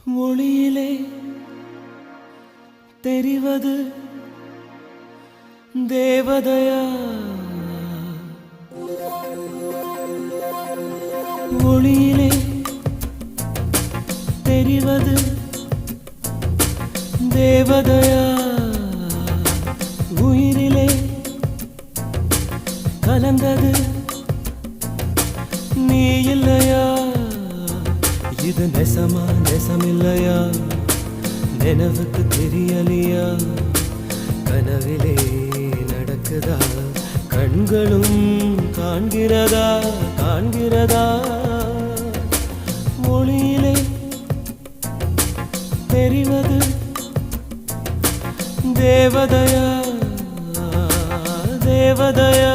ஒளியிலே தெரிவது தேவதையா? ஒளியிலே தெரிவது தேவதையா? உயிரிலே கலந்தது நீ இல்லையா? இது நெசமா நெசமில்லையா? நினைவுக்கு தெரியலையா? கனவிலே நடக்குதா? கண்களும் காண்கிறதா? காண்கிறதா? ஒளியிலே தெரிவது தேவதையா? தேவதையா?